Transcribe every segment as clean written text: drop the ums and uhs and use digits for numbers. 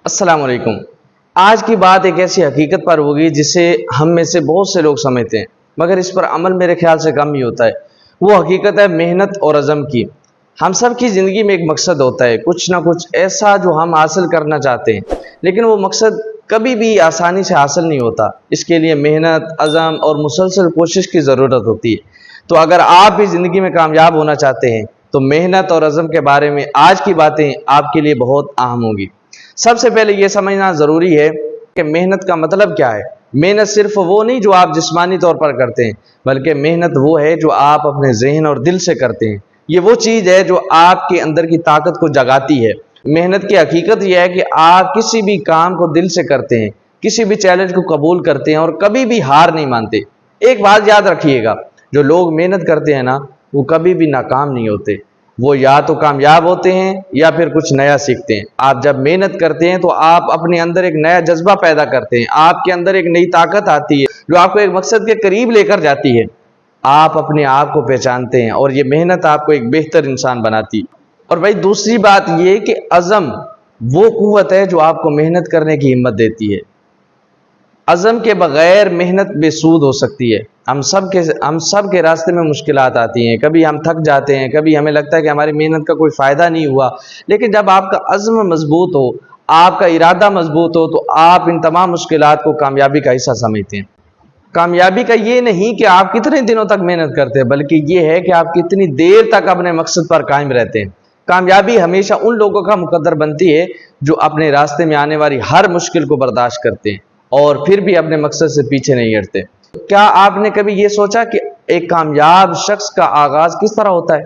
अस्सलाम वालेकुम। आज की बात एक ऐसी हकीकत पर होगी जिसे हम में से बहुत से लोग समझते हैं, मगर इस पर अमल मेरे ख्याल से कम ही होता है। वो हकीकत है मेहनत और अज़म की। हम सब की ज़िंदगी में एक मकसद होता है, कुछ ना कुछ ऐसा जो हम हासिल करना चाहते हैं, लेकिन वो मकसद कभी भी आसानी से हासिल नहीं होता। इसके लिए मेहनत, अज़म और मुसलसल कोशिश की ज़रूरत होती है। तो अगर आप भी ज़िंदगी में कामयाब होना चाहते हैं तो मेहनत और अज़म के बारे में आज की बातें आपके लिए बहुत अहम होंगी। सबसे पहले ये समझना ज़रूरी है कि मेहनत का मतलब क्या है। मेहनत सिर्फ वो नहीं जो आप जिस्मानी तौर पर करते हैं, बल्कि मेहनत वो है जो आप अपने ज़हन और दिल से करते हैं। ये वो चीज़ है जो आपके अंदर की ताकत को जगाती है। मेहनत की हकीकत यह है कि आप किसी भी काम को दिल से करते हैं, किसी भी चैलेंज को कबूल करते हैं और कभी भी हार नहीं मानते। एक बात याद रखिएगा, जो लोग मेहनत करते हैं ना, वो कभी भी नाकाम नहीं होते। वो या तो कामयाब होते हैं या फिर कुछ नया सीखते हैं। आप जब मेहनत करते हैं तो आप अपने अंदर एक नया जज्बा पैदा करते हैं, आपके अंदर एक नई ताकत आती है जो आपको एक मकसद के करीब लेकर जाती है। आप अपने आप को पहचानते हैं और ये मेहनत आपको एक बेहतर इंसान बनाती है। और भाई दूसरी बात ये कि अज़म वो कुव्वत है जो आपको मेहनत करने की हिम्मत देती है। अज़म के बगैर मेहनत बेसूद हो सकती है। हम सब के रास्ते में मुश्किलात आती हैं, कभी हम थक जाते हैं, कभी हमें लगता है कि हमारी मेहनत का कोई फ़ायदा नहीं हुआ। लेकिन जब आपका अज़्म मजबूत हो, आपका इरादा मजबूत हो, तो आप इन तमाम मुश्किलात को कामयाबी का हिस्सा समझते हैं। कामयाबी का ये नहीं कि आप कितने दिनों तक मेहनत करते हैं, बल्कि ये है कि आप कितनी देर तक अपने मकसद पर कायम रहते हैं। कामयाबी हमेशा उन लोगों का मुकद्दर बनती है जो अपने रास्ते में आने वाली हर मुश्किल को बर्दाश्त करते हैं और फिर भी अपने मकसद से पीछे नहीं हटते। क्या आपने कभी ये सोचा कि एक कामयाब शख्स का आगाज किस तरह होता है?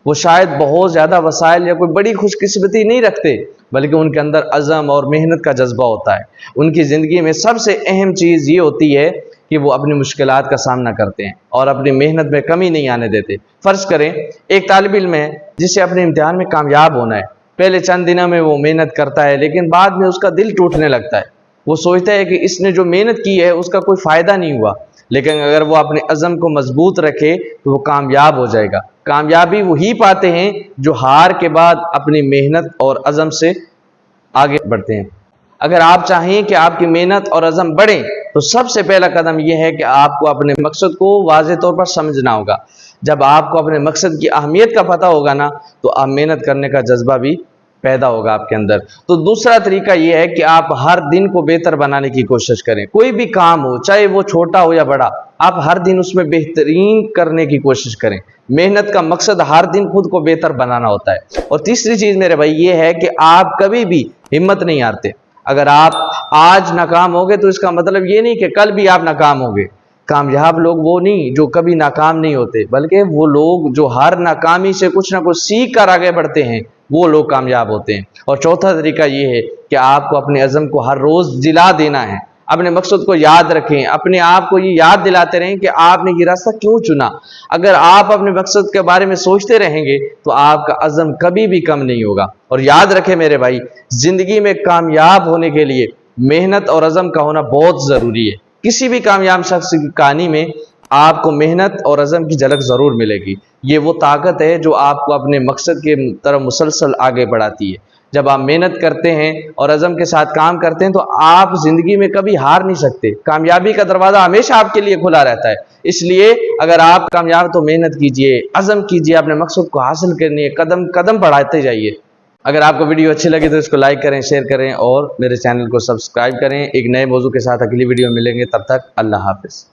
वो शायद बहुत ज़्यादा वसाइल या कोई बड़ी खुशकिस्मती नहीं रखते, बल्कि उनके अंदर अज़म और मेहनत का जज्बा होता है। उनकी ज़िंदगी में सबसे अहम चीज़ ये होती है कि वो अपनी मुश्किलात का सामना करते हैं और अपनी मेहनत में कमी नहीं आने देते। फ़र्ज़ करें एक तालिब इल्म है जिसे अपने इम्तिहान में कामयाब होना है। पहले चंद दिनों में वो मेहनत करता है, लेकिन बाद में उसका दिल टूटने लगता है। वो सोचता है कि इसने जो मेहनत की है उसका कोई फ़ायदा नहीं हुआ। लेकिन अगर वो अपने अज़म को मजबूत रखे तो वो कामयाब हो जाएगा। कामयाबी वही पाते हैं जो हार के बाद अपनी मेहनत और अज़म से आगे बढ़ते हैं। अगर आप चाहें कि आपकी मेहनत और अज़म बढ़े तो सबसे पहला कदम यह है कि आपको अपने मकसद को वाज़ेह तौर पर समझना होगा। जब आपको अपने मकसद की अहमियत का पता होगा ना, तो आप मेहनत करने का जज्बा भी पैदा होगा आपके अंदर। तो दूसरा तरीका यह है कि आप हर दिन को बेहतर बनाने की कोशिश करें। कोई भी काम हो, चाहे वो छोटा हो या बड़ा, आप हर दिन उसमें बेहतरीन करने की कोशिश करें। मेहनत का मकसद हर दिन खुद को बेहतर बनाना होता है। और तीसरी चीज़ मेरे भाई ये है कि आप कभी भी हिम्मत नहीं हारते। अगर आप आज नाकाम होगे तो इसका मतलब ये नहीं कि कल भी आप नाकाम होंगे। कामयाब लोग वो नहीं जो कभी नाकाम नहीं होते, बल्कि वो लोग जो हर नाकामी से कुछ ना कुछ सीख कर आगे बढ़ते हैं, वो लोग कामयाब होते हैं। और चौथा तरीका ये है कि आपको अपने अज़म को हर रोज़ जिला देना है। अपने मकसद को याद रखें, अपने आप को ये याद दिलाते रहें कि आपने ये रास्ता क्यों चुना। अगर आप अपने मकसद के बारे में सोचते रहेंगे तो आपका अज़म कभी भी कम नहीं होगा। और याद रखें मेरे भाई, ज़िंदगी में कामयाब होने के लिए मेहनत और अज़म का होना बहुत ज़रूरी है। किसी भी कामयाब शख्स की कहानी में आपको मेहनत और अज़म की झलक ज़रूर मिलेगी। ये वो ताकत है जो आपको अपने मकसद के तरफ मुसलसल आगे बढ़ाती है। जब आप मेहनत करते हैं और अज़म के साथ काम करते हैं तो आप ज़िंदगी में कभी हार नहीं सकते। कामयाबी का दरवाज़ा हमेशा आपके लिए खुला रहता है। इसलिए अगर आप कामयाब तो मेहनत कीजिए, अज़म कीजिए, अपने मकसद को हासिल करने कदम कदम बढ़ाते जाइए। अगर आपको वीडियो अच्छी लगी तो इसको लाइक करें, शेयर करें और मेरे चैनल को सब्सक्राइब करें। एक नए मौजू के साथ अगली वीडियो मिलेंगे, तब तक अल्लाह हाफ़िज़।